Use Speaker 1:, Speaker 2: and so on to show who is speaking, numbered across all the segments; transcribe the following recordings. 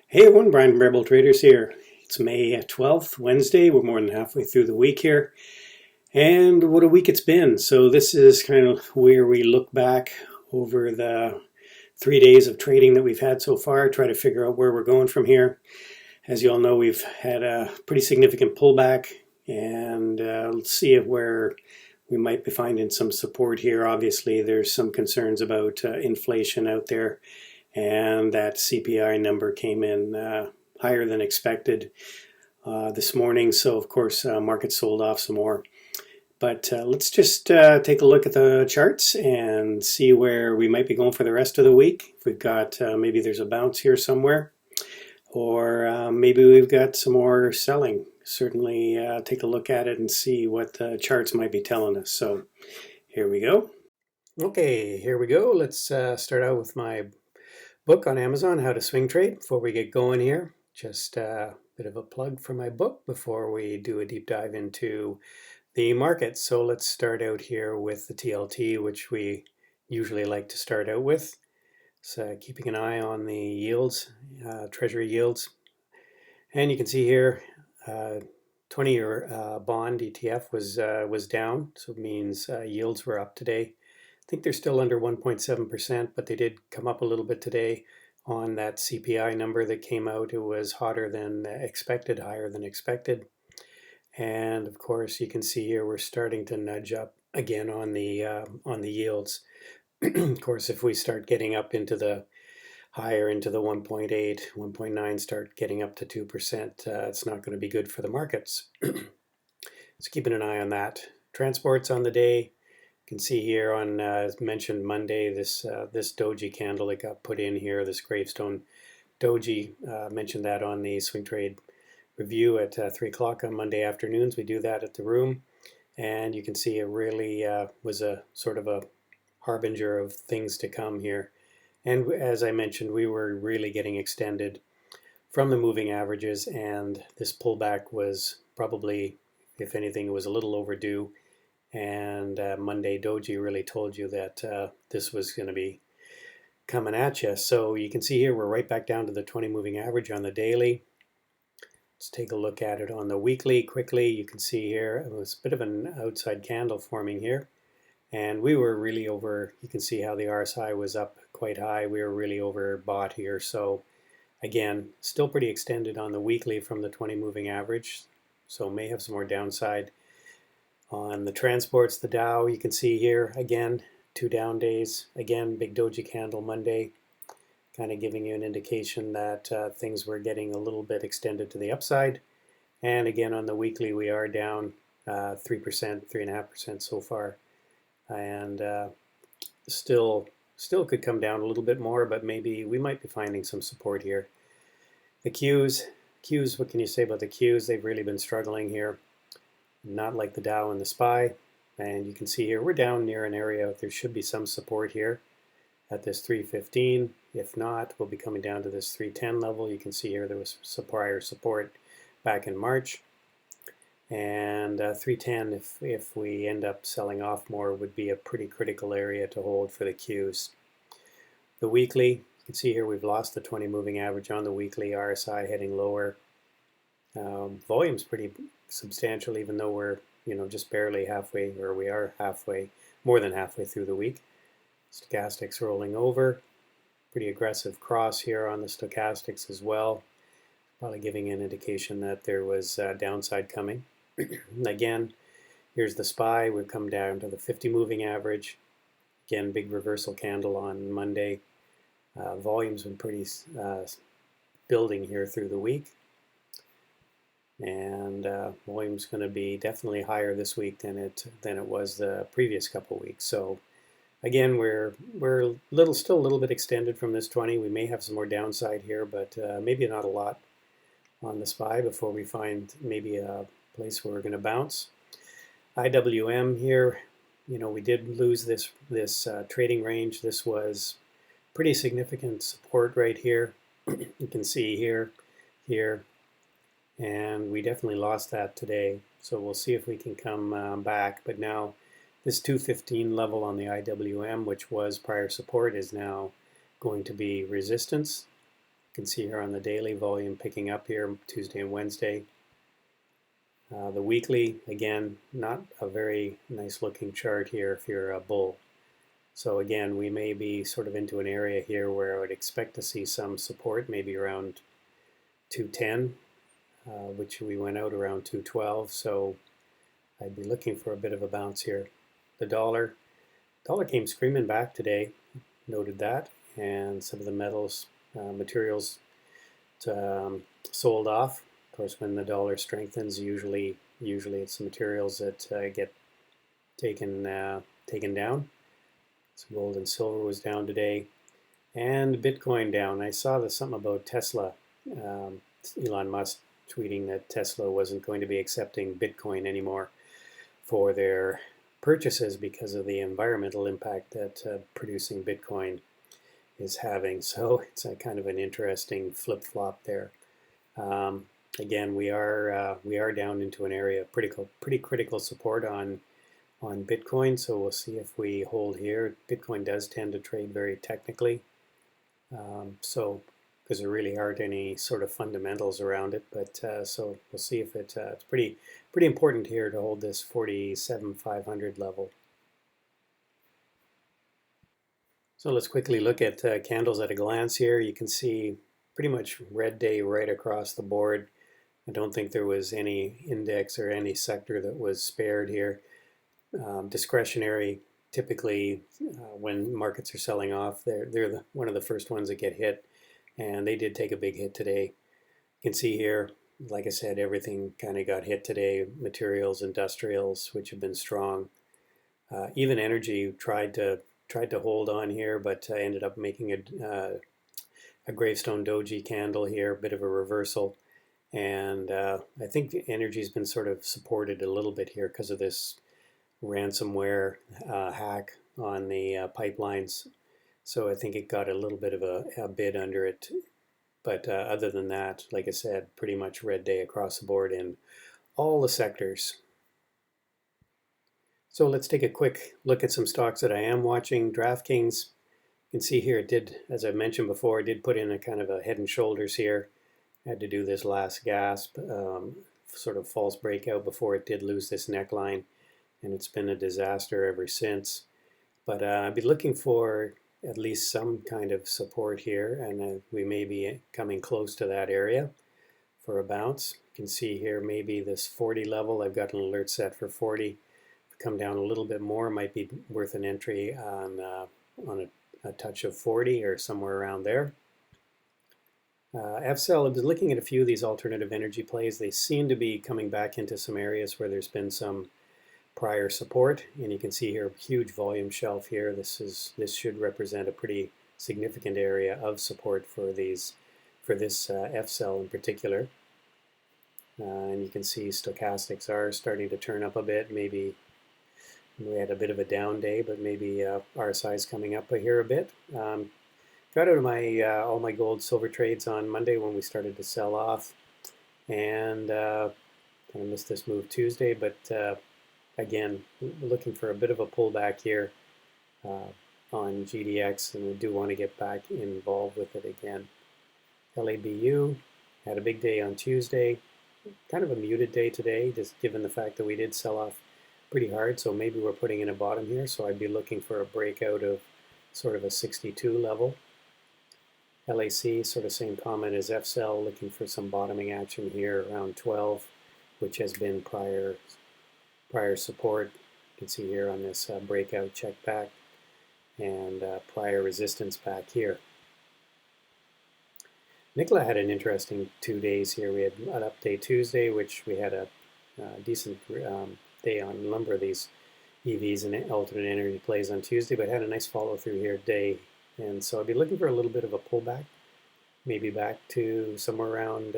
Speaker 1: Hey everyone, Brian from Rebel Traders here. It's May 12th, Wednesday. We're more than halfway through the week here. And what a week it's been. So this is kind of where we look back over the 3 days of trading that we've had so far, try to figure out where we're going from here. As you all know, we've had a pretty significant pullback, and let's see if where we might be finding some support here. Obviously, there's some concerns about inflation out there, and that CPI number came in higher than expected this morning. So, of course, market sold off some more. But let's just take a look at the charts and see where we might be going for the rest of the week. If we've got maybe there's a bounce here somewhere, or maybe we've got some more selling. Certainly take a look at it and see what the charts might be telling us. So here we go. Okay, here we go. Let's start out with my book on Amazon, How to Swing Trade. Before we get going here, just a bit of a plug for my book before we do a deep dive into the market. So let's start out here with the TLT, which we usually like to start out with. So keeping an eye on the yields, treasury yields. And you can see here, 20-year bond ETF was down, so it means yields were up today. I think they're still under 1.7%, but they did come up a little bit today on that CPI number that came out. It was hotter than expected, higher than expected. And of course, you can see here we're starting to nudge up again on the yields. Of course, if we start getting up into the higher into the 1.8, 1.9, start getting up to 2%, it's not going to be good for the markets. So keeping an eye on that. Transports on the day. You can see here on, as mentioned, Monday, this doji candle that got put in here, this gravestone doji, mentioned that on the swing trade review at 3 o'clock on Monday afternoons. We do that at the room, and you can see it really was a sort of a harbinger of things to come here. And as I mentioned, we were really getting extended from the moving averages, and this pullback was probably, if anything, it was a little overdue. And Monday doji really told you that this was going to be coming at you. So you can see here we're right back down to the 20 moving average on the daily. Let's take a look at it on the weekly quickly. You can see here it was a bit of an outside candle forming here, and we were really over. You can see how the RSI was up quite high. We were really overbought here. So again, still pretty extended on the weekly from the 20 moving average, so may have some more downside. On the transports, the Dow, you can see here again 2 down days. Again, big doji candle Monday, kind of giving you an indication that things were getting a little bit extended to the upside. And again, on the weekly, we are down 3%, 3.5% so far. And still could come down a little bit more, but maybe we might be finding some support here. The Qs, what can you say about the Qs? They've really been struggling here. Not like the Dow and the SPY. And you can see here, we're down near an area. There should be some support here at this 315. If not, we'll be coming down to this 310 level. You can see here there was some prior support back in March. And 310, if we end up selling off more, would be a pretty critical area to hold for the Qs. The weekly, you can see here we've lost the 20 moving average on the weekly, RSI heading lower. Volume's pretty substantial, even though we're just barely halfway, or we are halfway, more than halfway through the week. Stochastics rolling over, pretty aggressive cross here on the stochastics as well, probably giving an indication that there was downside coming. Again, here's the SPY. We've come down to the 50 moving average. Again, big reversal candle on Monday. Volume's been pretty building here through the week. And volume's going to be definitely higher this week than it was the previous couple weeks. So again, we're still a little bit extended from this 20. We may have some more downside here, but maybe not a lot on the SPY before we find maybe a place where we're going to bounce. IWM here, we did lose this trading range. This was pretty significant support right here. You can see here, and we definitely lost that today. So we'll see if we can come back. But now this 215 level on the IWM, which was prior support, is now going to be resistance. can see here on the daily volume picking up here Tuesday and Wednesday. The weekly, again, not a very nice looking chart here if you're a bull. So again, we may be sort of into an area here where I would expect to see some support, maybe around 210, which we went out around 212. So I'd be looking for a bit of a bounce here. The dollar came screaming back today, noted that, and some of the metals, materials sold off. Of course, when the dollar strengthens, usually it's the materials that get taken down. So gold and silver was down today, and Bitcoin down. I saw something about Tesla. Elon Musk tweeting that Tesla wasn't going to be accepting Bitcoin anymore for their purchases because of the environmental impact that producing Bitcoin is having. So it's a kind of an interesting flip-flop there. Again, we are down into an area of pretty critical support on Bitcoin, so we'll see if we hold here. Bitcoin does tend to trade very technically, so because there really aren't any sort of fundamentals around it, but so we'll see if it's pretty important here to hold this 47,500 level. So let's quickly look at candles at a glance here. You can see pretty much red day right across the board. I don't think there was any index or any sector that was spared here. Discretionary, typically when markets are selling off, they're one of the first ones that get hit, and they did take a big hit today. You can see here, like I said, everything kind of got hit today. Materials, industrials, which have been strong. Even energy tried to hold on here, but ended up making a gravestone doji candle here, a bit of a reversal. And I think energy's been sort of supported a little bit here because of this ransomware hack on the pipelines. So I think it got a little bit of a bid under it. But other than that, like I said, pretty much red day across the board in all the sectors. So let's take a quick look at some stocks that I am watching. DraftKings, you can see here it did, as I mentioned before, it did put in a kind of a head and shoulders here. Had to do this last gasp, sort of false breakout before it did lose this neckline, and it's been a disaster ever since. But I'd be looking for at least some kind of support here, and we may be coming close to that area for a bounce. You can see here maybe this 40 level. I've got an alert set for 40. Come down a little bit more, might be worth an entry on a touch of 40 or somewhere around there. FCell, I've been looking at a few of these alternative energy plays. They seem to be coming back into some areas where there's been some prior support, and you can see here a huge volume shelf here. This should represent a pretty significant area of support for this FCell in particular. And you can see stochastics are starting to turn up a bit. Maybe we had a bit of a down day, but maybe RSI is coming up here a bit. Got out of my all my gold silver trades on Monday when we started to sell off, and kind of missed this move Tuesday, but again, looking for a bit of a pullback here on GDX, and we do want to get back involved with it again. LABU had a big day on Tuesday, kind of a muted day today, just given the fact that we did sell off pretty hard, so maybe we're putting in a bottom here, so I'd be looking for a breakout of sort of a 62 level. LAC, sort of same comment as FCell, looking for some bottoming action here around 12, which has been prior support. You can see here on this breakout check back, and prior resistance back here. Nikola had an interesting 2 days here. We had an up day Tuesday, which we had a decent day on a number of these EVs and alternate energy plays on Tuesday, but had a nice follow through here today. And so I'd be looking for a little bit of a pullback, maybe back to somewhere around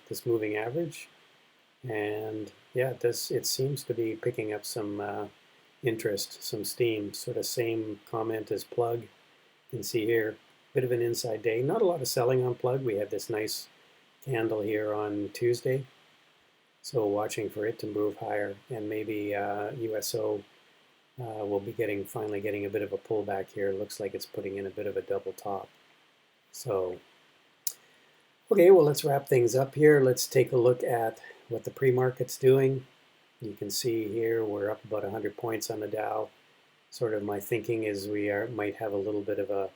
Speaker 1: this moving average. And yeah, it seems to be picking up some interest, some steam. Sort of same comment as Plug. You can see here, bit of an inside day. Not a lot of selling on Plug. We had this nice candle here on Tuesday. So watching for it to move higher, and maybe USO will be finally getting a bit of a pullback here. Looks like it's putting in a bit of a double top. So Okay, well, let's wrap things up here. Let's take a look at what the pre-market's doing. You can see here we're up about 100 points on the Dow. Sort of my thinking is might have a little bit of a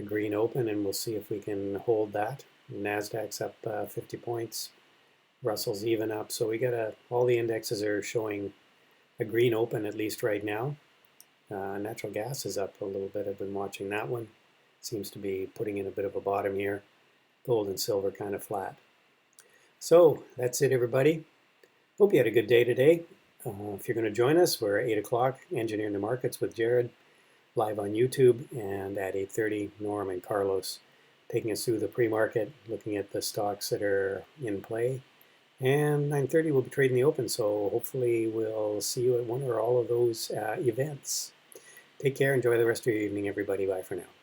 Speaker 1: green open, and we'll see if we can hold that. Nasdaq's up 50 points. Russell's even up. So we got all the indexes are showing a green open at least right now. Natural gas is up a little bit. I've been watching that one. Seems to be putting in a bit of a bottom here. Gold and silver kind of flat. So that's it, everybody. Hope you had a good day today. If you're going to join us, we're at 8 o'clock, Engineering the Markets with Jared, live on YouTube, and at 8:30, Norm and Carlos taking us through the pre-market, looking at the stocks that are in play. And 9:30, we'll be trading the open, so hopefully we'll see you at one or all of those events. Take care. Enjoy the rest of your evening, everybody. Bye for now.